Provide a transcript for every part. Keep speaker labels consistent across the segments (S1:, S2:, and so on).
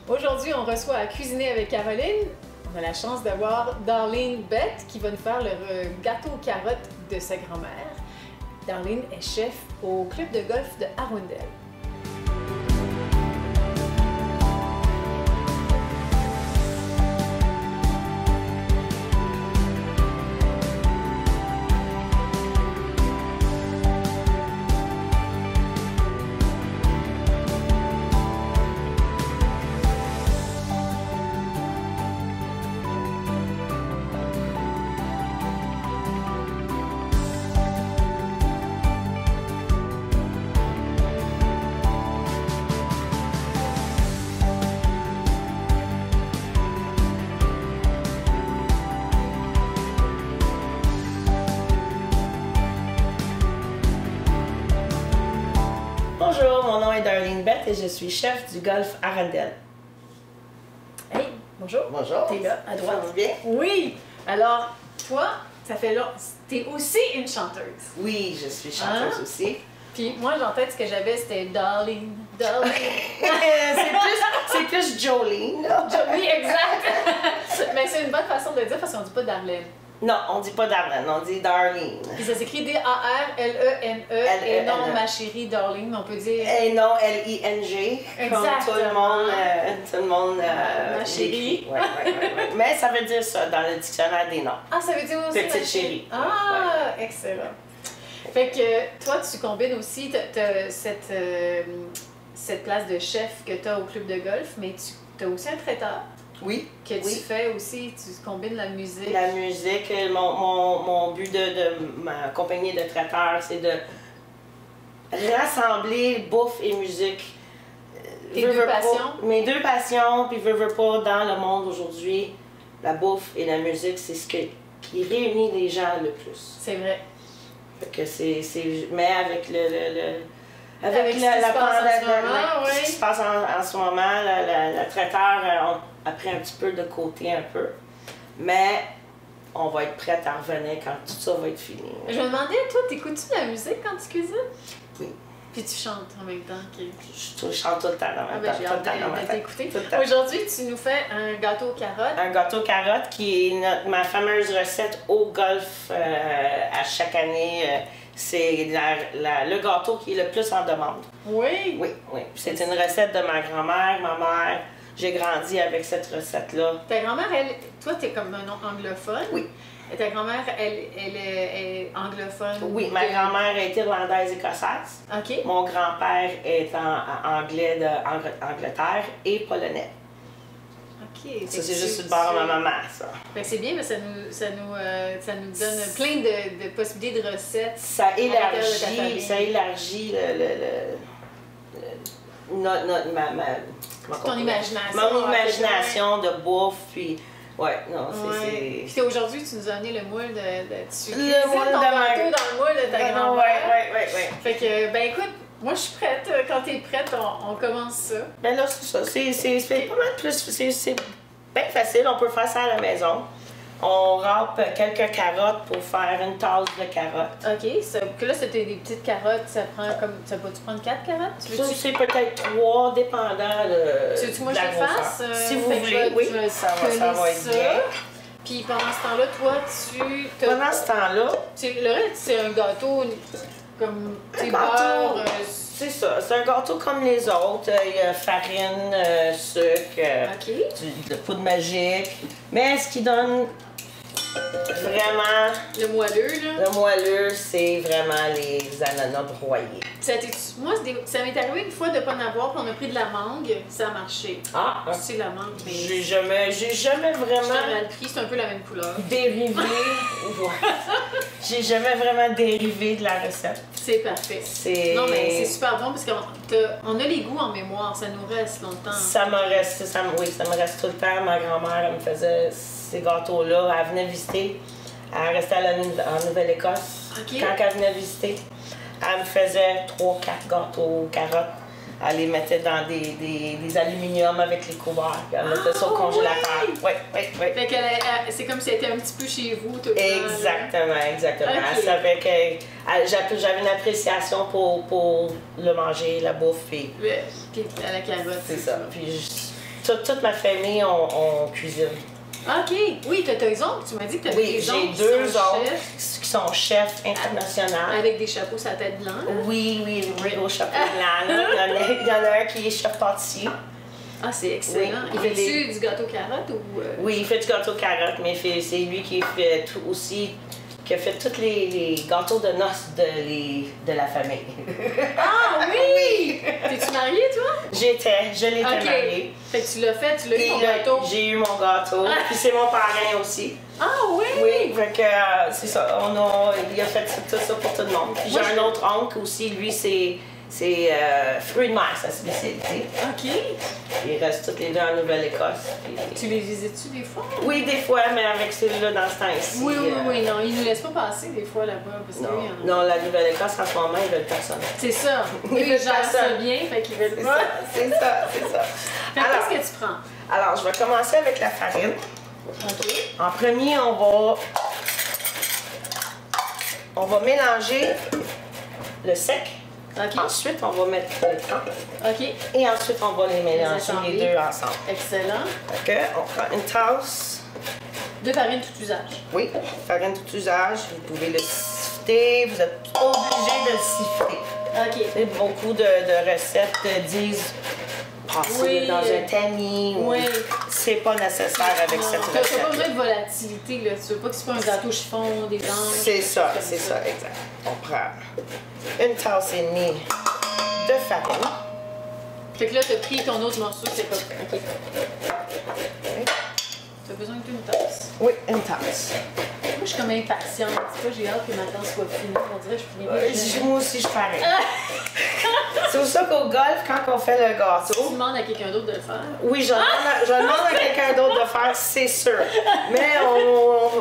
S1: Aujourd'hui, on reçoit à Cuisiner avec Caroline. On a la chance d'avoir Darlene Bett qui va nous faire le gâteau aux carottes de sa grand-mère. Darlene est chef au club de golf de Arundel.
S2: Bonjour, mon nom est Darlene Bett et je suis chef du golf Arundel.
S1: Hey, bonjour.
S2: Bonjour.
S1: T'es là, à droite.
S2: Ça va bien?
S1: Oui. Alors, toi, ça fait là, t'es aussi une chanteuse.
S2: Oui, je suis chanteuse aussi.
S1: Puis moi, en tête, ce que j'avais, c'était Darlene, Darlene.
S2: c'est plus Jolene. Là.
S1: Oui, exact. Mais c'est une bonne façon de le dire parce qu'on dit pas Darlene.
S2: Non, on dit pas Darlene, on dit Darlene.
S1: Puis ça s'écrit D-A-R-L-E-N-E et non ma chérie Darlene, mais on peut dire...
S2: Et non L-I-N-G, comme tout le monde
S1: ma chérie.
S2: Ouais. Mais ça veut dire ça dans le dictionnaire des noms.
S1: Ah, ça veut dire aussi
S2: Petite
S1: ma
S2: chérie.
S1: Ah, excellent. Fait que toi, tu combines aussi cette place de chef que tu as au club de golf, mais tu as aussi un traiteur.
S2: Oui.
S1: Que tu fais aussi, tu combines la musique.
S2: La musique, mon but de ma compagnie de traiteurs, c'est de rassembler bouffe et musique.
S1: Tes deux passions?
S2: Mes deux passions, puis veux pas, dans le monde aujourd'hui, la bouffe et la musique, c'est ce qui réunit les gens le plus.
S1: C'est vrai.
S2: Fait que mais avec
S1: la pandémie,
S2: ce qui se passe en ce moment, le traiteur a pris un petit peu de côté un peu, mais on va être prête à revenir quand tout ça va être fini.
S1: Je me demandais, toi, t'écoutes-tu la musique quand tu cuisines?
S2: Oui.
S1: Puis tu chantes en même temps.
S2: Je chante tout le temps dans ma tête.
S1: J'ai hâte de t'écouter. Aujourd'hui, tu nous fais un gâteau aux carottes.
S2: Un gâteau aux carottes qui est ma fameuse recette au golf à chaque année. C'est le gâteau qui est le plus en demande.
S1: Oui?
S2: Oui. C'est une recette de ma grand-mère, ma mère. J'ai grandi avec cette recette-là.
S1: Ta grand-mère, toi, t'es comme un nom anglophone.
S2: Oui.
S1: Et ta grand-mère, elle est anglophone.
S2: Oui, ma grand-mère est irlandaise-écossaise.
S1: OK.
S2: Mon grand-père est anglais d'Angleterre et polonais.
S1: OK.
S2: Ça, c'est juste le bord de ma maman, ça.
S1: C'est bien, mais ça nous donne plein de possibilités de recettes.
S2: Ça élargit
S1: ton imagination.
S2: Mon imagination de bouffe, puis... Ouais, non, c'est...
S1: Puis aujourd'hui, tu nous as amené le moule tu
S2: le moule
S1: ton gâteau dans le moule de ta grand-mère.
S2: Ouais.
S1: Fait que, ben écoute, moi je suis prête. Quand t'es prête, on commence ça.
S2: Ben là, c'est ça. C'est pas mal plus... C'est bien facile, on peut faire ça à la maison. On râpe quelques carottes pour faire une tasse de carottes.
S1: OK. Que là, c'était des petites carottes. Ça prend comme... Ça peut-tu prendre 4 carottes?
S2: C'est peut-être 3, dépendant de
S1: tu veux que moi je le fasse?
S2: Si vous voulez, oui. Ça va être bien.
S1: Puis pendant ce temps-là, toi,
S2: Pendant ce temps-là...
S1: Le reste, c'est un gâteau comme... beurre...
S2: C'est ça. C'est un gâteau comme les autres. Il y a farine, sucre, de poudre magique. Mais ce qui donne vraiment...
S1: Le moelleux, là.
S2: Le moelleux, c'est vraiment les ananas broyés.
S1: Moi, ça m'est arrivé une fois de ne pas en avoir, puis on a pris de la mangue. Ça a marché.
S2: Ah!
S1: C'est la mangue, mais...
S2: J'ai jamais vraiment...
S1: C'est un peu la même couleur.
S2: Dérivé. J'ai jamais vraiment dérivé de la recette.
S1: C'est parfait. Non, mais c'est super bon parce qu'on a les goûts en mémoire. Ça nous reste longtemps.
S2: Ça me reste tout le temps. Ma grand-mère, elle me faisait ces gâteaux-là. Elle venait visiter. Elle restait en Nouvelle-Écosse. Quand elle venait visiter, elle me faisait 3-4 gâteaux aux carottes. Elle les mettait dans des aluminiums avec les couverts. Elle mettait ça au congélateur. Oui.
S1: Fait que c'est comme si elle était un petit peu chez vous tout le temps.
S2: Exactement. Elle savait que j'avais une appréciation pour le manger, la bouffe.
S1: Puis à la carotte.
S2: C'est ça. Puis toute ma famille, on cuisine.
S1: OK. Oui, t'as tes oncles. Tu m'as dit que t'avais des oncles.
S2: Oui, j'ai 2 oncles qui sont chefs internationaux.
S1: Avec des chapeaux sur la tête blanche.
S2: Oui, gros chapeau blanc. Il y en a un qui est chef pâtissier.
S1: Ah, c'est excellent. Il fait-tu du gâteau carotte ou...
S2: Oui, il fait du gâteau carotte, mais c'est lui qui fait tout aussi, qui a fait tous les gâteaux de noces de la famille.
S1: Ah oui! T'es-tu mariée, toi?
S2: Je l'étais mariée.
S1: Fait que tu l'as fait, tu l'as eu ton gâteau.
S2: J'ai eu mon gâteau, puis c'est mon parrain aussi.
S1: Ah oui?
S2: Oui, fait que c'est ça, il a fait tout ça pour tout le monde. Puis j'ai un autre oncle aussi, lui c'est fruits de mer, sa spécialité.
S1: OK.
S2: Ils restent tous les deux en Nouvelle-Écosse.
S1: Tu les visites-tu des fois?
S2: Oui, des fois, mais avec celui-là dans ce temps-ci.
S1: Oui, non, ils nous laissent pas passer des fois là-bas. Parce que
S2: non, la Nouvelle-Écosse en ce moment, ils veulent personne.
S1: C'est ça. Ils veulent ça bien, fait qu'ils veulent pas.
S2: C'est ça.
S1: Alors, qu'est-ce que tu prends?
S2: Alors, je vais commencer avec la farine.
S1: OK.
S2: En premier, on va mélanger le sec.
S1: Okay.
S2: Ensuite, on va mettre le temps.
S1: OK.
S2: Et ensuite, on va les mélanger les deux ensemble.
S1: Excellent.
S2: OK, on prend une tasse.
S1: De farine tout usage.
S2: Oui, farine tout usage. Vous pouvez le siffler. Vous êtes obligé de le siffler.
S1: OK.
S2: Et beaucoup de recettes disent passer dans un tamis.
S1: Oui.
S2: C'est pas nécessaire avec cette recette.
S1: Tu n'as pas besoin de volatilité. Là. Tu veux pas que ce soit un gâteau chiffon, des anges.
S2: C'est ça, exact. On prend une tasse et demie de farine.
S1: Fait que là, tu as pris ton autre morceau, c'est pas prêt. OK.
S2: Oui.
S1: Tu as besoin d'une tasse.
S2: Oui, une tasse.
S1: Moi, je suis comme impatiente. C'est pas, j'ai hâte que ma tasse soit finie. On dirait que je finis.
S2: Moi aussi, je parais. C'est pour ça qu'au golf, quand on fait le gâteau...
S1: Tu demandes à quelqu'un d'autre de le faire?
S2: Oui, je demande à quelqu'un d'autre de le faire, c'est sûr. Mais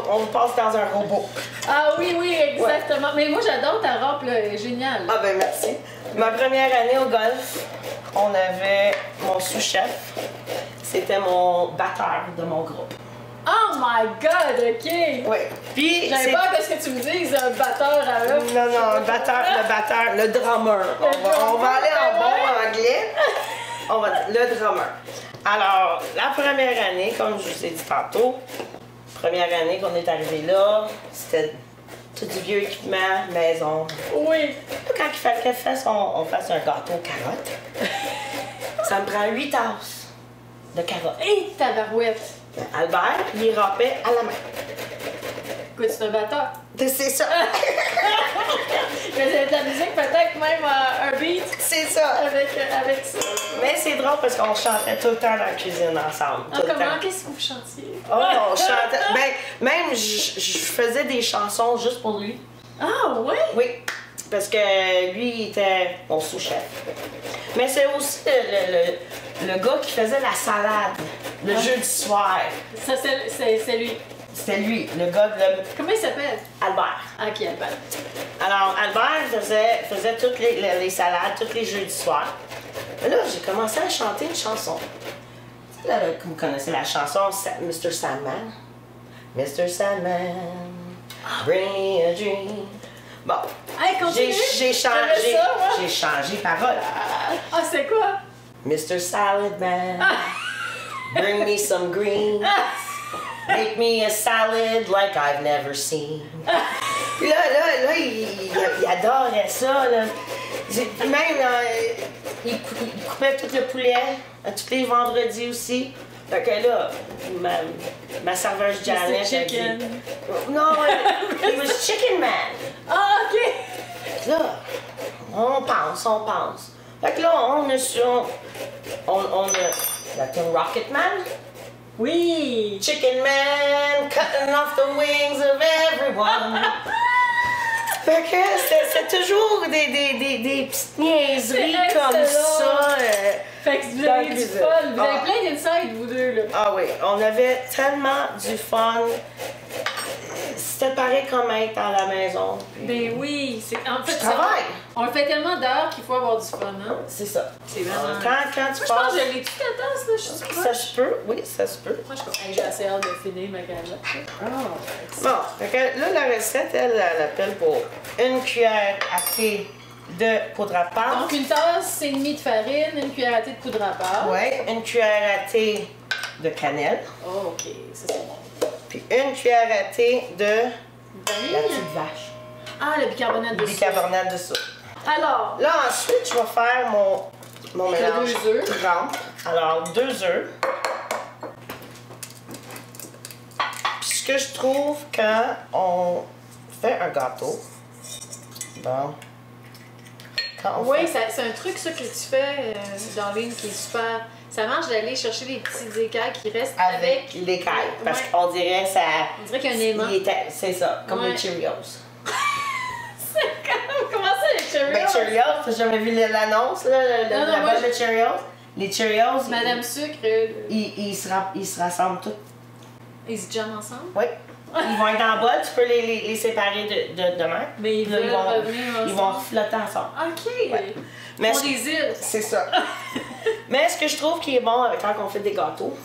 S2: on passe dans un robot.
S1: Ah oui, exactement. Ouais. Mais moi, j'adore ta robe, là. Elle est géniale.
S2: Ah ben merci. Ma première année au golf, on avait mon sous-chef. C'était mon batteur de mon groupe.
S1: Oh my God, OK!
S2: Oui. Puis
S1: j'avais peur que ce que tu me dises, un batteur à eux.
S2: Non, le batteur, le drummer. On va aller en bon anglais. On va dire le drummer. Alors, la première année, comme je vous ai dit tantôt, première année qu'on est arrivé là, c'était tout du vieux équipement, maison.
S1: Oui.
S2: Quand il fallait qu'on fasse un gâteau aux carottes, ça me prend 8 tasses de carottes.
S1: Et tabarouette!
S2: Albert, il râpait à la main.
S1: Écoute, c'est un batteur.
S2: C'est ça.
S1: Il faisait de la musique, peut-être même un beat.
S2: C'est ça.
S1: Avec ça.
S2: Mais c'est drôle parce qu'on chantait tout le temps dans la cuisine ensemble.
S1: Ah, comment? Qu'est-ce que vous chantiez?
S2: Oh, on chantait. Ben, même, je faisais des chansons juste pour lui.
S1: Ah, oui?
S2: Oui. Parce que lui, il était mon sous-chef. Mais c'est aussi le gars qui faisait la salade le jeudi soir.
S1: Ça, c'est lui.
S2: C'était lui, le gars de...
S1: Comment il s'appelle?
S2: Albert.
S1: OK, Albert.
S2: Alors, Albert faisait toutes les salades tous les jeudis soirs. Là, j'ai commencé à chanter une chanson. Tu sais, là, vous connaissez la chanson Mr. Sandman? Mr. Sandman, bring me a dream. Bon,
S1: hey,
S2: j'ai changé parole.
S1: Ah, c'est quoi?
S2: Mr. Salad Man, bring me some greens. Make me a salad like I've never seen. Puis là, il adorait ça. Là. Même, il coupait tout le poulet, tous les vendredis aussi. Fait que là, ma serveuse Janet a dit... Non, it was Chicken Man.
S1: Ah, OK.
S2: Là, on pense. Fait que là, on a la tune Rocket Man.
S1: Oui!
S2: Chicken Man, cutting off the wings of everyone. Fait que c'est toujours des petites niaiseries comme ça.
S1: Fait que vous avez du fun. Vous avez plein d'insides, vous deux, là.
S2: Ah oui, on avait tellement du fun. C'était pareil comme être à la maison.
S1: Ben oui, en fait,
S2: travaille.
S1: On le fait tellement d'heures qu'il faut avoir du fun, hein?
S2: C'est ça.
S1: C'est vraiment...
S2: Quand tu passes...
S1: Je pense que je l'ai tout à tasse, là, je suis proche.
S2: Ça se peut, oui, ça se peut.
S1: Moi, je suis comme, j'ai assez hâte de finir ma galette.
S2: Bon, fait que là, la recette, elle appelle pour une cuillère à thé de poudre à pâte.
S1: Donc, une tasse et demie de farine, une cuillère à thé de poudre à pâte.
S2: Oui, une cuillère à thé de cannelle.
S1: Oh, OK. Ça, c'est bon.
S2: Puis une cuillère à thé de
S1: Vanille.
S2: la petite vache.
S1: Ah, le bicarbonate de soude.
S2: Bicarbonate de soude.
S1: Alors,
S2: Là, ensuite, je vais faire mon mélange
S1: 2 œufs.
S2: trempe. Alors, 2 œufs. Puis ce que je trouve quand on fait un gâteau, bon, quand on
S1: oui,
S2: fait...
S1: c'est un truc ça que tu fais dans l'île qui est super. Ça marche d'aller chercher les petits écailles qui restent
S2: avec l'écaille, parce
S1: Ouais.
S2: qu'on dirait ça...
S1: On dirait qu'il y a un aimant.
S2: C'est ça, comme
S1: Ouais.
S2: les Cheerios.
S1: Comment ça, les Cheerios?
S2: Ben, Cheerios, t'as jamais vu l'annonce, là,
S1: Non,
S2: la
S1: moi,
S2: boîte de Cheerios? Les Cheerios,
S1: Madame Sucre,
S2: ils se rassemblent tous.
S1: ils se jamment ensemble?
S2: Oui. Ils vont être en bol, tu peux les séparer de même.
S1: Mais ils
S2: Là,
S1: veulent revenir ensemble.
S2: ils vont flotter ensemble.
S1: OK.
S2: Ouais.
S1: Ils
S2: Mais
S1: font
S2: ce-
S1: des îles.
S2: C'est ça. Mais ce que je trouve qui est bon quand on fait des gâteaux,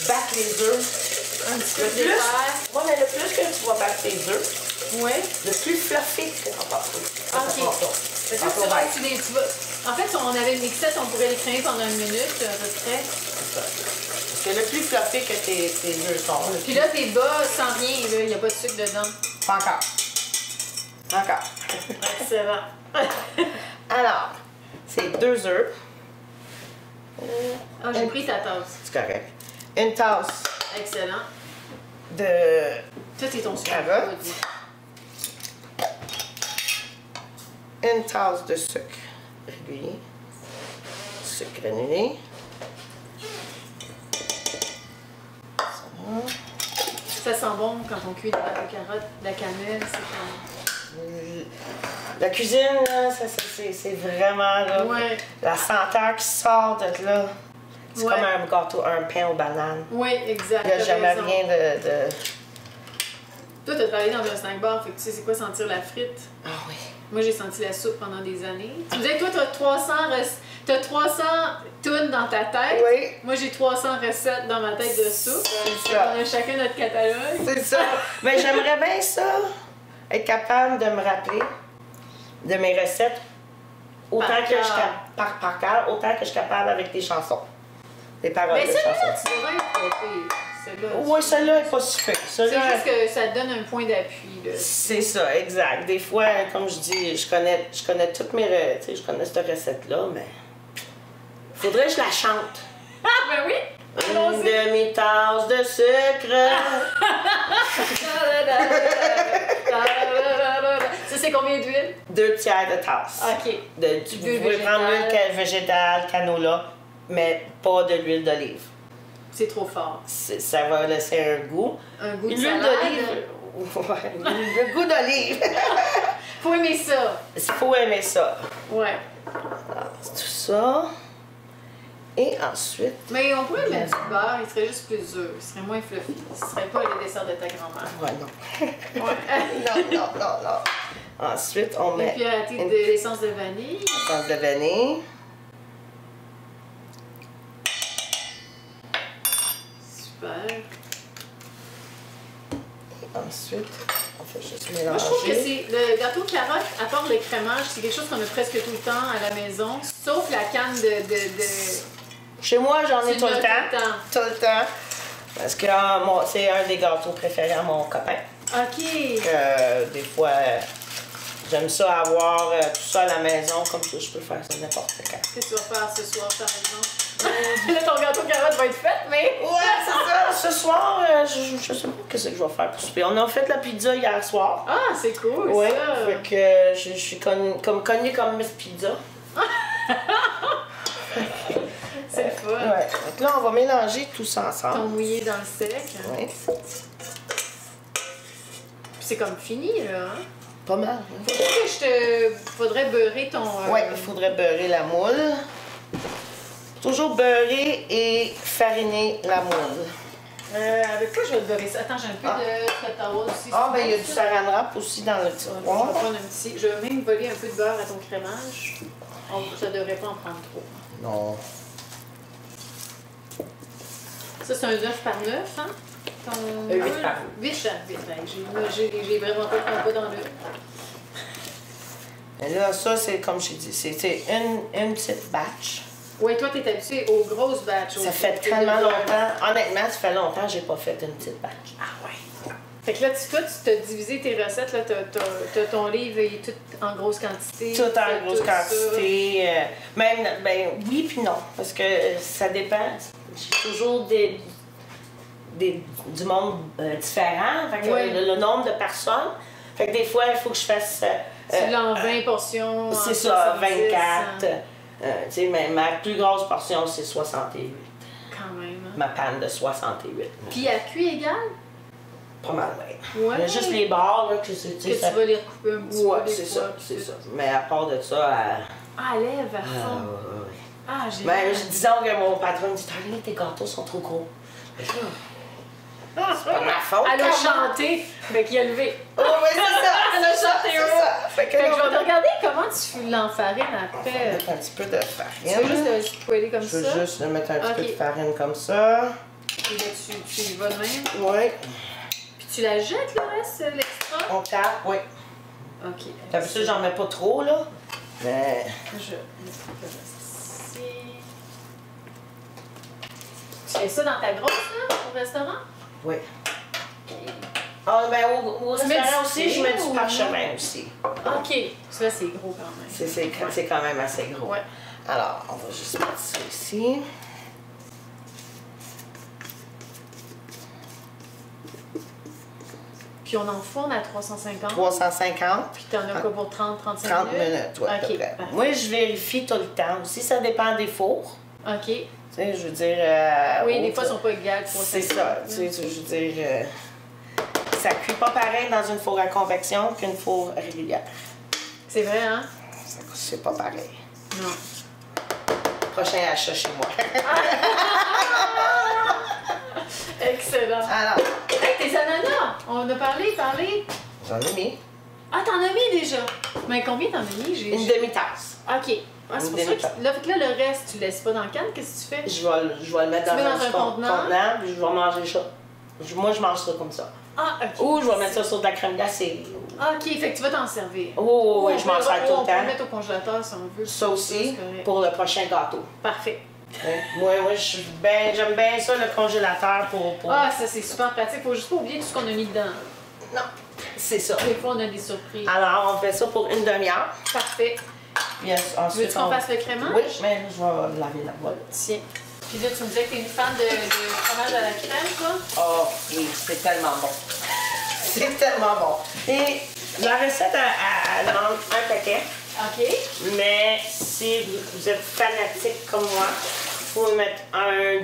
S2: battre les œufs.
S1: Un petit
S2: Le
S1: peu
S2: plus,
S1: d'épaisse.
S2: ouais, mais le plus que tu vas battre tes œufs,
S1: Oui.
S2: le plus fluffy que tu vas passer.
S1: OK. Fait que tu vas- tu vas- En fait, si on avait une mixette, on pourrait les créer pendant 1 minute, à peu près.
S2: Parce que le plus fluffy que tes œufs sont.
S1: Puis là, tes bas sans rien, là, il n'y a pas de sucre dedans.
S2: Pas encore. Encore.
S1: Excellent.
S2: Alors, c'est 2 œufs.
S1: Ah, j'ai pris ta tasse.
S2: C'est correct. Une tasse
S1: Excellent.
S2: de
S1: Toi, c'est ton sucre.
S2: carotte. Une tasse de sucre régulier. Sucre granulé.
S1: Ça sent bon quand on cuit des pâtes aux carottes, de la cannelle, c'est comme...
S2: La cuisine, là, c'est vraiment là,
S1: Ouais.
S2: la senteur qui sort de là. C'est
S1: Ouais.
S2: comme un gâteau, un pain aux bananes.
S1: Oui, exact.
S2: Il n'y a
S1: t'as
S2: jamais
S1: raison.
S2: rien de...
S1: Toi, t'as travaillé dans un snack bar, fait que tu sais c'est quoi sentir la frite.
S2: Ah oui.
S1: Moi, j'ai senti la soupe pendant des années. Tu me disais que toi, t'as 300 tunes dans ta tête.
S2: Oui.
S1: Moi, j'ai 300 recettes dans ma tête de soupe.
S2: C'est ça.
S1: On a chacun notre catalogue.
S2: C'est ça. Mais j'aimerais bien ça, être capable de me rappeler de mes recettes autant
S1: Par
S2: que
S1: cœur.
S2: par cœur, autant que je suis capable avec des chansons. Des paroles
S1: Mais
S2: de
S1: celui-là,
S2: chansons.
S1: tu devrais être pire. Celui-là,
S2: Oui, celle-là n'est pas si fait.
S1: c'est juste que ça te donne un point d'appui. Là.
S2: C'est ça, exact. Des fois, comme je dis, je connais toutes mes... Tu sais, je connais cette recette-là, mais... Faudrait que je la chante.
S1: Ah, ben oui!
S2: Une
S1: Allons-y.
S2: demi-tasse de sucre.
S1: Ça, c'est combien d'huile?
S2: 2 tiers de tasse.
S1: OK.
S2: Vous
S1: D'huile
S2: pouvez prendre
S1: végétale.
S2: l'huile végétale, canola, mais pas de l'huile d'olive.
S1: C'est trop fort.
S2: Ça va laisser un goût.
S1: Un goût de
S2: L'huile
S1: salade.
S2: d'olive. Ouais, le goût d'olive.
S1: Faut aimer ça.
S2: Il faut aimer ça.
S1: Ouais.
S2: Alors, c'est tout ça. Et ensuite,
S1: Mais on pourrait mettre du beurre, il serait juste plus dur. Il serait moins fluffy. Ce serait pas le dessert de ta grand-mère.
S2: ouais, non.
S1: Ouais.
S2: non. Ensuite, on
S1: Une
S2: met
S1: cuillère à thé de l'essence de vanille.
S2: l'essence de vanille.
S1: Super.
S2: Et ensuite, on fait juste
S1: Moi,
S2: mélanger.
S1: je trouve que c'est le gâteau carotte, à part le crémage, c'est quelque chose qu'on a presque tout le temps à la maison, sauf la canne de...
S2: Chez moi, j'en ai
S1: Tu
S2: tout le
S1: l'as
S2: temps. Tout le temps. Parce que c'est un des gâteaux préférés à mon copain.
S1: OK.
S2: Des fois, j'aime ça avoir tout ça à la maison, comme ça je peux faire ça n'importe quand.
S1: Qu'est-ce que tu vas faire ce soir, par exemple? Là, ton gâteau carotte va être fait, mais...
S2: Ouais, c'est ça. Ce soir, je sais pas ce que je vais faire pour souper. On a fait la pizza hier soir.
S1: Ah, c'est cool,
S2: Ouais,
S1: ça!
S2: fait que je suis connue comme Miss Pizza.
S1: C'est le fun.
S2: Ouais. Donc là, on va mélanger tout ça ensemble.
S1: Ton mouillé dans le sec.
S2: Ouais.
S1: Puis c'est comme fini, là. Hein?
S2: Pas mal. Hein?
S1: Faudrait beurrer ton...
S2: Ouais, il faudrait beurrer la moule. Toujours beurrer et fariner la moule.
S1: avec quoi je vais te beurrer ça? Attends, j'ai un peu de tatawa aussi.
S2: Ah, ben il y a du saran wrap aussi dans le
S1: Je vais
S2: tiroir.
S1: prendre un petit... Je vais même voler un peu de beurre à ton crémage. Ça devrait pas en prendre trop.
S2: Non.
S1: Ça, c'est un 9 par 9, hein?
S2: 8 par
S1: 8 par 8. J'ai vraiment pas de compas dans le...
S2: Mais là, ça, c'est comme j'ai dit, c'est une petite batch.
S1: Oui, toi, t'es habitué aux grosses batches.
S2: Ça fait tellement longtemps. Honnêtement, ça fait longtemps que j'ai pas fait une petite batch.
S1: Ah ouais. Fait que là, toi, tu t'as divisé tes recettes, là, t'as ton livre, il est tout en grosse quantité.
S2: Tout en grosse quantité. Même, ben oui puis non, parce que ça dépend. J'ai toujours du monde différent, fait que le nombre de personnes. Fait que des fois, il faut que je fasse...
S1: tu l'as en 20 portions.
S2: C'est ça, 24. Tu sais, ma plus grosse portion, c'est 68.
S1: Quand même. Hein?
S2: Ma panne de 68.
S1: Puis à cuit égal?
S2: Pas mal, oui.
S1: Ouais.
S2: Il y a juste les bords, là, que c'est...
S1: Que tu vas les recouper un petit peu.
S2: Ouais, c'est ça, c'est ça. Mais à part de ça...
S1: Ah, lève à fond. Ah, j'ai...
S2: Ben, disons que mon patron me dit « Darlene, tes gâteaux sont trop gros. » C'est pas ma faute.
S1: Elle a chanté. Fait qu'il a levé.
S2: Oh, oui, c'est ça.
S1: Elle a chanté haut.
S2: Fait que
S1: je vais regarder comment tu l'enfarines après.
S2: On va mettre un petit peu de farine.
S1: Tu veux juste le spoiler comme ça?
S2: Je veux juste mettre un petit peu de farine comme ça.
S1: Et là, tu y vas de même?
S2: Oui.
S1: Puis tu la jettes, le reste, l'extra?
S2: On tape, oui.
S1: OK.
S2: D'habitude, j'en mets pas trop, là. Mais...
S1: Je mets le reste ici. Tu fais ça dans ta grosse, là, au restaurant?
S2: Oui. Ah, ben au restaurant aussi, je mets du
S1: ou
S2: parchemin aussi.
S1: OK. Ça, c'est gros quand même.
S2: C'est quand même assez gros.
S1: Ouais.
S2: Alors, on va juste mettre ça ici.
S1: Puis on enfourne à 350.
S2: 350.
S1: Puis t'en as quoi pour 30-35 minutes?
S2: 30 minutes, oui, à peu près. Moi, je vérifie tout le temps. Aussi, ça dépend des fours.
S1: OK.
S2: Tu sais, je veux dire...
S1: oui, des fois, ils sont pas égales.
S2: C'est ça. Tu sais, je veux dire... ça cuit pas pareil dans une four à convection qu'une four régulière.
S1: C'est vrai, hein?
S2: C'est pas pareil.
S1: Non.
S2: Prochain achat chez moi.
S1: Excellent.
S2: Alors...
S1: Hey, tes ananas! On en a parlé.
S2: J'en ai mis.
S1: Ah, t'en as mis déjà? Mais combien t'en as mis?
S2: Une demi-tasse.
S1: OK. Ah, c'est pour ça que là, le reste, tu le laisses pas dans le canne. Qu'est-ce que tu fais?
S2: Je vais le mettre dans un contenant, puis je vais manger ça. Moi, je mange ça comme ça.
S1: Ah, OK.
S2: Ou je vais mettre ça sur de la crème glacée.
S1: OK, fait que tu vas t'en servir.
S2: Oui, je mange ça tout le temps.
S1: On peut le mettre au congélateur si on veut.
S2: Ça aussi, pour le prochain gâteau.
S1: Parfait.
S2: Moi, j'aime bien ça, le congélateur pour...
S1: Ah, ça, c'est super pratique. Faut juste pas oublier tout ce qu'on a mis dedans.
S2: Non, c'est ça.
S1: Des fois, on a des surprises.
S2: Alors, on fait ça pour une demi-heure.
S1: Parfait.
S2: Veux-tu
S1: qu'on fasse le crémage?
S2: Oui, mais je vais laver la boîte.
S1: Tiens. Puis là, tu me disais que t'es une fan de fromage à la crème, toi?
S2: Oh, oui, c'est tellement bon. C'est tellement bon. Et la recette, elle demande un paquet.
S1: OK.
S2: Mais si vous êtes fanatique comme moi, il faut mettre un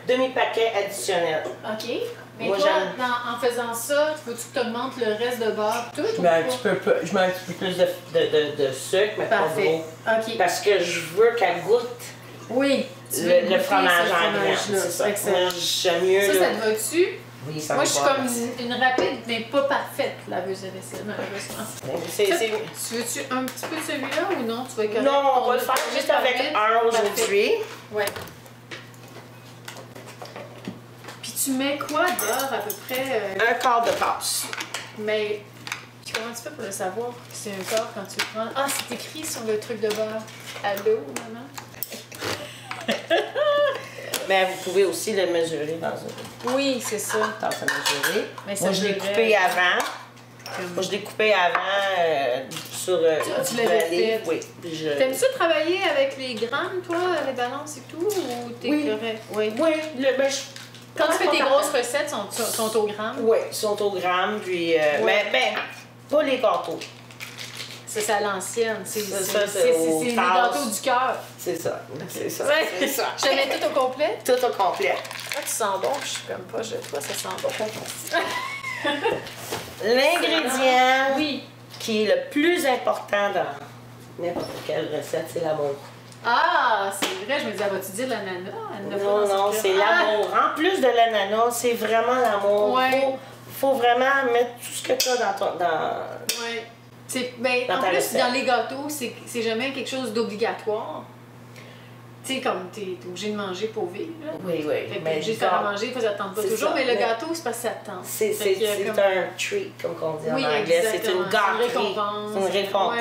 S2: demi-paquet additionnel.
S1: OK. Mais
S2: moi,
S1: toi, en faisant ça, faut-tu que tu augmentes le reste de beurre tout?
S2: Je mets un petit peu plus de sucre, mais
S1: parfait.
S2: Pas gros.
S1: OK.
S2: Parce que je veux qu'elle goûte le fromage en grain. C'est ça.
S1: Excellent.
S2: J'aime mieux.
S1: Ça te va-tu?
S2: Oui, ça
S1: moi,
S2: me
S1: je suis
S2: va.
S1: comme une rapide, mais pas parfaite laveuse de vaisselle, malheureusement. Tu veux-tu un petit peu de celui-là ou non? Tu vas correct?
S2: Non, on va le faire juste avec un aujourd'hui.
S1: Ouais. Puis tu mets quoi de beurre à peu près?
S2: Un quart de tasse.
S1: Mais comment tu fais pour le savoir que c'est un quart quand tu le prends? Ah, c'est écrit sur le truc de beurre. Allô, maman?
S2: Mais vous pouvez aussi le mesurer dans une
S1: Oui, c'est ça.
S2: tasse à mesurer.
S1: Mais ça,
S2: moi, je l'ai coupé avant. Moi, je l'ai coupé avant sur
S1: tu l'avais fait?
S2: Oui.
S1: T'aimes ça travailler avec les grammes, toi, les balances et tout? Ou t'es correct?
S2: Oui.
S1: Quand tu fais tes grosses recettes, sont au gramme?
S2: Oui, ils sont au gramme. Puis, mais pas les gâteaux.
S1: C'est à l'ancienne. C'est les
S2: tasses.
S1: gâteaux du cœur.
S2: C'est ça. C'est ça.
S1: Ouais.
S2: C'est ça.
S1: Je mets tout au complet?
S2: Tout au complet.
S1: Ah, tu sens bon, je suis comme pas, toi, ça sent bon.
S2: L'ingrédient qui est le plus important dans n'importe quelle recette, c'est l'amour.
S1: Ah, c'est vrai, je me disais, vas-tu dire l'ananas?
S2: Non, c'est l'amour. En plus de l'ananas, c'est vraiment l'amour.
S1: Ouais.
S2: Faut vraiment mettre tout ce que tu as dans ton...
S1: Ouais. En plus, dans les gâteaux, c'est jamais quelque chose d'obligatoire. Tu sais, comme t'es obligé de manger pour vivre. Là.
S2: Oui, oui.
S1: Fait que t'es obligé de faire à manger, il faut s'attendre pas toujours, mais le gâteau, c'est parce que ça te tente.
S2: C'est un treat, comme on dit en anglais. C'est une gâterie. C'est une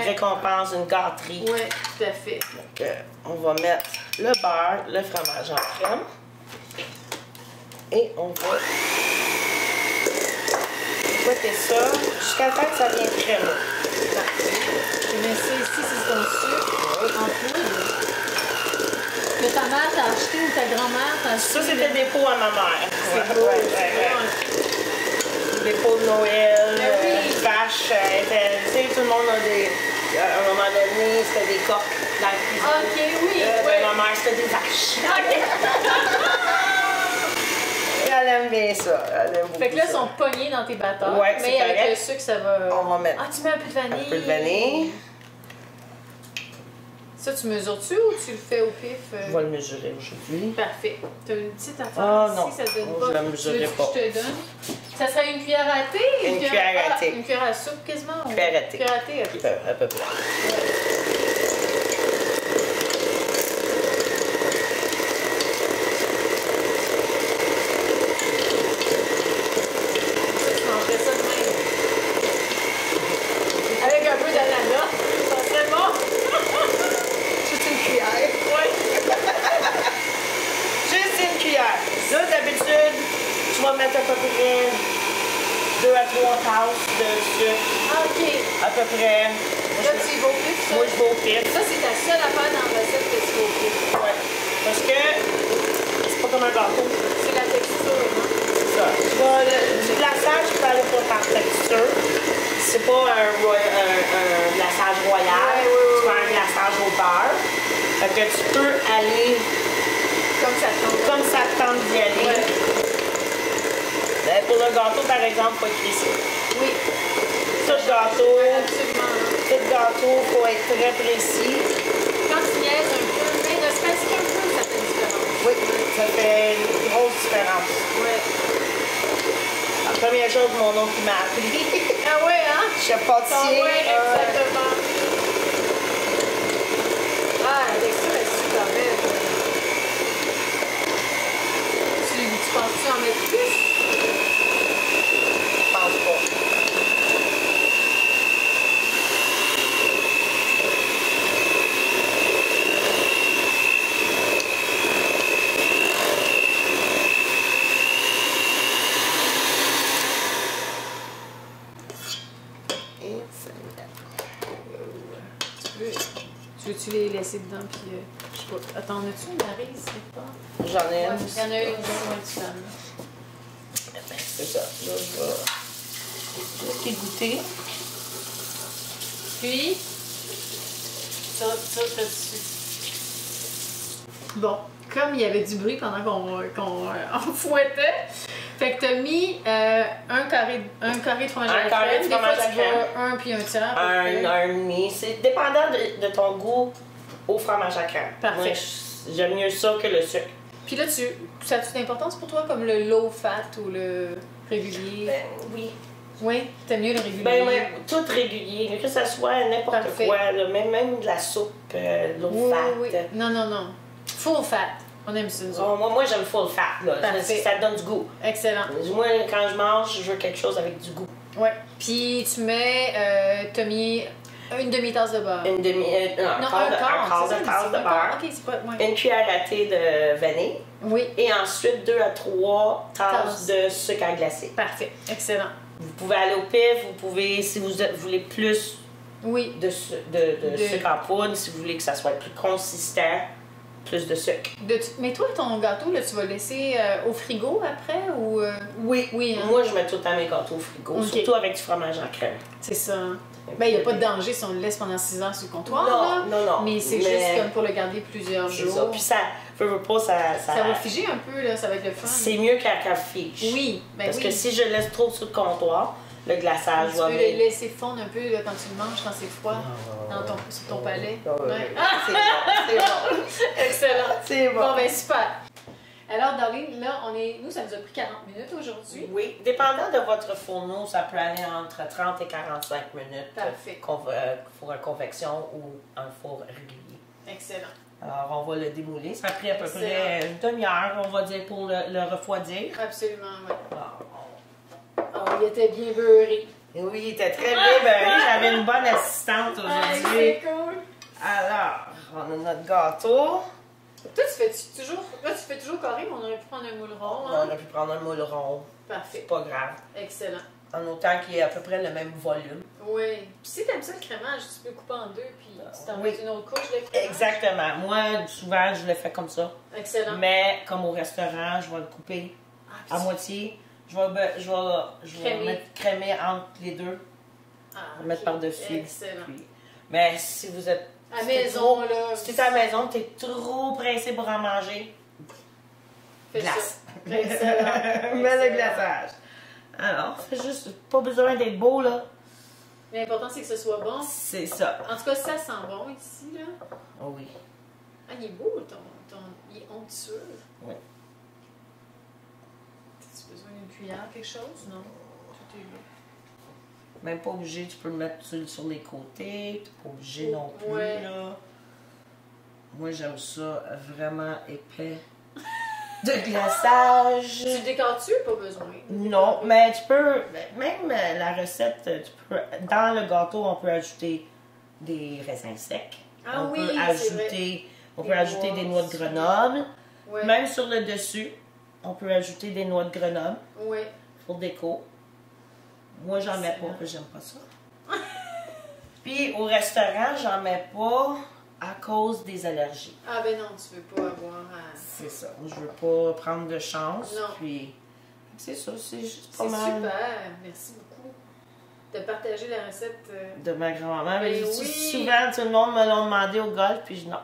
S2: récompense, une gâterie.
S1: Oui, tout à fait.
S2: Donc, on va mettre le beurre, le fromage en crème. Et on va fouetter ça jusqu'à temps que ça vienne crémeux.
S1: Je mets ça ici, c'est ton sucre en poudre. Que ta mère t'a acheté ou ta grand-mère t'a acheté?
S2: Ça, c'était des pots à ma mère.
S1: C'est beau.
S2: Des pots de Noël, vaches. Tu sais, tout le monde a des... À un moment donné, c'était des coques dans la cuisine.
S1: OK, oui.
S2: Ma mère, c'était des vaches. Elle aime bien ça. Elle aime beaucoup.
S1: Fait que là, ils sont pognés dans tes batteurs.
S2: Ouais,
S1: mais avec le sucre, ça va...
S2: On va mettre...
S1: Ah, tu mets un peu de vanille.
S2: Un peu de vanille.
S1: Ça, tu mesures-tu ou tu le fais au pif?
S2: Je vais le mesurer aujourd'hui.
S1: Parfait. Tu as une petite affaire
S2: non.
S1: ici, ça te donne
S2: Je
S1: pas.
S2: la mesurerai pas.
S1: Je te donne. Ça serait une cuillère à thé?
S2: Une cuillère à thé.
S1: Une cuillère à soupe quasiment?
S2: Une cuillère à thé.
S1: Une cuillère à thé, OK.
S2: À peu près.
S1: Tu mangerais ça de même. Avec un peu d'ananas, ça serait bon.
S2: Juste une cuillère.
S1: Oui.
S2: Juste une cuillère. Là, d'habitude, tu vas mettre à peu près 2 à 3 tasses de sucre.
S1: Ah, OK.
S2: À peu près.
S1: Là, tu y vas au pif, ça?
S2: Moi, je vais au pif.
S1: Ça, c'est ta seule affaire dans la recette que tu vas au pif.
S2: Ouais. Parce que c'est pas comme un gâteau.
S1: C'est la texture, non?
S2: C'est ça. Du glaçage, tu peux aller pour par texture. C'est pas un glaçage royal. Tu fais un glaçage au beurre. Fait que tu peux aller
S1: Comme ça tente.
S2: comme ça te tente d'y aller.
S1: Ouais.
S2: Ben, pour le gâteau, par exemple, il faut être précis.
S1: Oui.
S2: Tout gâteau,
S1: Absolument.
S2: tout gâteau, il faut être très précis.
S1: Quand tu niaises un peu, mais ne serait-ce qu'un peu, ça fait une différence.
S2: Oui, ça fait une grosse différence.
S1: Ouais.
S2: La première chose, mon oncle qui m'a appris.
S1: Ah ouais, hein?
S2: Chef
S1: Ah
S2: pâtissier.
S1: ouais, exactement. Ah, la texture est super belle. Tu penses-tu en mettre plus?
S2: Je pense pas.
S1: Tu veux-tu les laisser dedans, puis je sais pas. Attends, as-tu une marise quelque part?
S2: J'en ai une.
S1: Il y en a une, ouais, tu l'as.
S2: Ben, c'est ça. Là, je vais juste y goûter.
S1: Puis, ça dessus. Bon, comme il y avait du bruit pendant qu'on fouettait, fait que t'as mis un carré de fromage à la crème. Des fois, tu vas un puis un tiers.
S2: Un demi. C'est dépendant de ton goût au fromage à crème.
S1: Parfait.
S2: Moi, j'aime mieux ça que le sucre.
S1: Puis là, ça a-tu d'importance pour toi, comme le low fat ou le régulier?
S2: Ben, oui.
S1: Oui, t'aimes mieux le régulier?
S2: Ben, ouais, tout régulier, que ça soit n'importe
S1: Parfait.
S2: quoi, là, même de la soupe, low
S1: Oui,
S2: fat.
S1: oui. Non. Full fat. On aime ça, nous autres.
S2: Oh, moi j'aime full fat, là.
S1: Parfait.
S2: Ça donne du goût.
S1: Excellent.
S2: Moi, quand je mange, je veux quelque chose avec du goût.
S1: Ouais. Puis tu mets, t'as mis une demi-tasse de beurre.
S2: Une demi...
S1: Non,
S2: un quart de tasse de beurre.
S1: Ok, c'est pas... Ouais.
S2: Une cuillère à thé de vanille.
S1: Oui.
S2: Et ensuite 2 à 3 tasses de sucre à glacer.
S1: Parfait. Excellent.
S2: Vous pouvez aller au pif, vous pouvez, si vous voulez plus
S1: Oui.
S2: de sucre en poudre, si vous voulez que ça soit plus consistant, plus de sucre.
S1: Mais toi, ton gâteau, là, tu vas le laisser au frigo après ou...
S2: Oui.
S1: Oui, hein?
S2: Moi, je mets tout le temps mes gâteaux au frigo,
S1: Ok.
S2: surtout avec du fromage en crème.
S1: C'est ça. Ben, il n'y a pas de danger si on le laisse pendant 6 heures sur le comptoir, là.
S2: Non.
S1: Mais c'est juste comme pour le garder plusieurs
S2: C'est
S1: jours.
S2: ça. Puis ça, veut pas, ça
S1: va figer un peu, là, ça va être le fun.
S2: C'est mieux qu'elle fige.
S1: Oui, ben
S2: Parce
S1: oui.
S2: que si je laisse trop sur le comptoir, le glaçage
S1: Tu
S2: va
S1: peux le laisser fondre un peu là, quand tu le manges, quand c'est froid, sur ton palais. Ouais.
S2: C'est bon.
S1: Excellent.
S2: C'est bon.
S1: Bon, ben super. Alors, Darlene, là, nous, ça nous a pris 40 minutes aujourd'hui.
S2: Oui, dépendant de votre fourneau, ça peut aller entre 30 et 45 minutes.
S1: Parfait.
S2: Pour une convection ou un four régulier.
S1: Excellent.
S2: Alors, on va le démouler. Ça a pris à peu près une demi-heure, on va dire, pour le refroidir.
S1: Absolument, oui. Il était bien beurré.
S2: Et oui, il était très bien beurré. J'avais une bonne assistante aujourd'hui.
S1: C'est cool.
S2: Alors, on a notre gâteau.
S1: Toi, tu fais toujours carré, mais on aurait pu prendre un moule rond.
S2: On aurait pu prendre un moule rond.
S1: Parfait.
S2: C'est pas grave.
S1: Excellent.
S2: En autant qu'il ait à peu près le même volume.
S1: Oui. Puis si t'aimes ça le crémage, tu peux couper en deux, puis tu t'en mets une autre couche de crémage.
S2: Exactement. Moi, souvent, je le fais comme ça.
S1: Excellent.
S2: Mais comme au restaurant, je vais le couper à moitié. Je vais mettre crémer entre les deux. Je vais mettre par-dessus.
S1: Excellent.
S2: Mais si vous êtes...
S1: À maison, là.
S2: Si t'es à la maison, t'es trop pressé pour en manger. Glace.
S1: Excellent.
S2: Mets le glaçage. Alors, c'est juste pas besoin d'être beau, là.
S1: L'important, c'est que ce soit bon.
S2: C'est ça.
S1: En tout cas, ça sent bon ici, là.
S2: Oh oui.
S1: Ah, il est beau, il est onctueux.
S2: Oui.
S1: As-tu besoin d'une cuillère, quelque chose? Non. Tout est là.
S2: Même pas obligé, tu peux le mettre sur les côtés. Tu n'es pas obligé non plus, là. Moi, j'aime ça vraiment épais. De glaçage.
S1: Tu décores-tu? Pas besoin.
S2: Non, mais tu peux, même la recette, tu peux, dans le gâteau, on peut ajouter des raisins secs.
S1: Ah
S2: on
S1: oui,
S2: peut ajouter des noix de Grenoble.
S1: Ouais.
S2: Même sur le dessus, on peut ajouter des noix de Grenoble.
S1: Oui.
S2: Pour déco. Moi, j'en mets pas, parce que j'aime pas ça. Puis au restaurant, j'en mets pas à cause des allergies.
S1: Ah ben non, tu veux pas avoir à...
S2: C'est ça. Je veux pas prendre de chance.
S1: Non.
S2: Puis c'est ça, c'est juste pas mal.
S1: C'est super. Merci beaucoup de partager la recette.
S2: De ma grand-maman. Mais
S1: oui.
S2: Souvent, tout le monde me l'a demandé au golf, puis je non.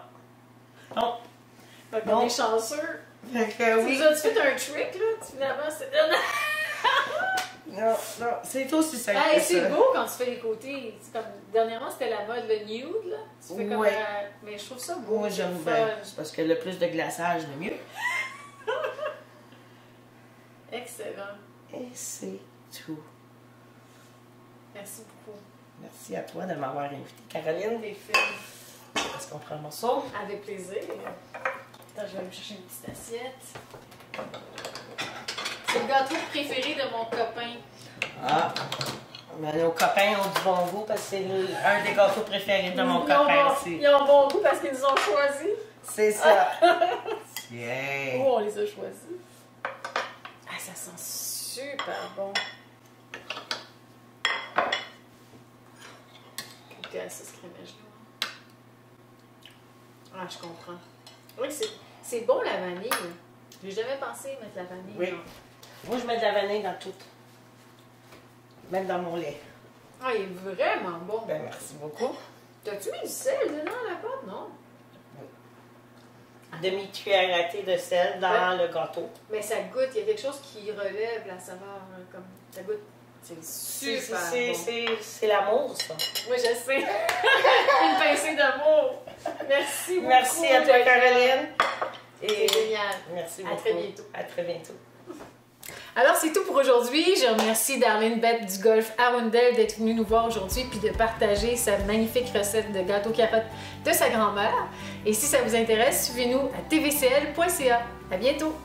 S2: Non.
S1: Fait qu'on est chanceux.
S2: Fait que oui.
S1: Tu as fait un trick, là? Finalement, c'est...
S2: Non, c'est aussi simple que ça.
S1: C'est beau quand tu fais les côtés. Comme, dernièrement, c'était la mode, le nude, là. Tu fais comme mais je trouve ça beau.
S2: Moi, j'aime bien. Parce que le plus de glaçage, le mieux.
S1: Excellent.
S2: Et c'est tout.
S1: Merci beaucoup.
S2: Merci à toi de m'avoir invité, Caroline.
S1: Des films.
S2: Est-ce qu'on prend un morceau?
S1: Avec plaisir. Attends, je vais aller me chercher une petite assiette. C'est le gâteau préféré de mon copain.
S2: Ah! Mais nos copains ont du bon goût parce que c'est un des gâteaux préférés de mon copain aussi.
S1: Ils ont bon goût parce qu'ils nous ont choisis.
S2: C'est ça. Tiens.
S1: Oh, on les a choisis. Ah, ça sent super bon. Goûtez à ça, ce crémage-là. Ah, je comprends. Oui, c'est bon la vanille. J'ai jamais pensé mettre la vanille.
S2: Oui.
S1: Non.
S2: Moi, je mets de la vanille dans tout. Même dans mon lait.
S1: Ah, il est vraiment bon.
S2: Ben, merci beaucoup.
S1: T'as-tu mis du sel dedans la pâte? Non?
S2: Oui. Demi-cuillère à thé de sel dans le gâteau.
S1: Mais ça goûte. Il y a quelque chose qui relève la saveur. Comme ça goûte. C'est super bon.
S2: C'est l'amour, ça.
S1: Oui, je sais. Une pincée d'amour. Merci beaucoup.
S2: Merci à toi, Caroline.
S1: C'est génial.
S2: Merci beaucoup.
S1: À très bientôt.
S2: À très bientôt.
S1: Alors, c'est tout pour aujourd'hui. Je remercie Darlene Bett du Golf Arundel d'être venue nous voir aujourd'hui puis de partager sa magnifique recette de gâteau carotte de sa grand-mère. Et si ça vous intéresse, suivez-nous à tvcl.ca. À bientôt!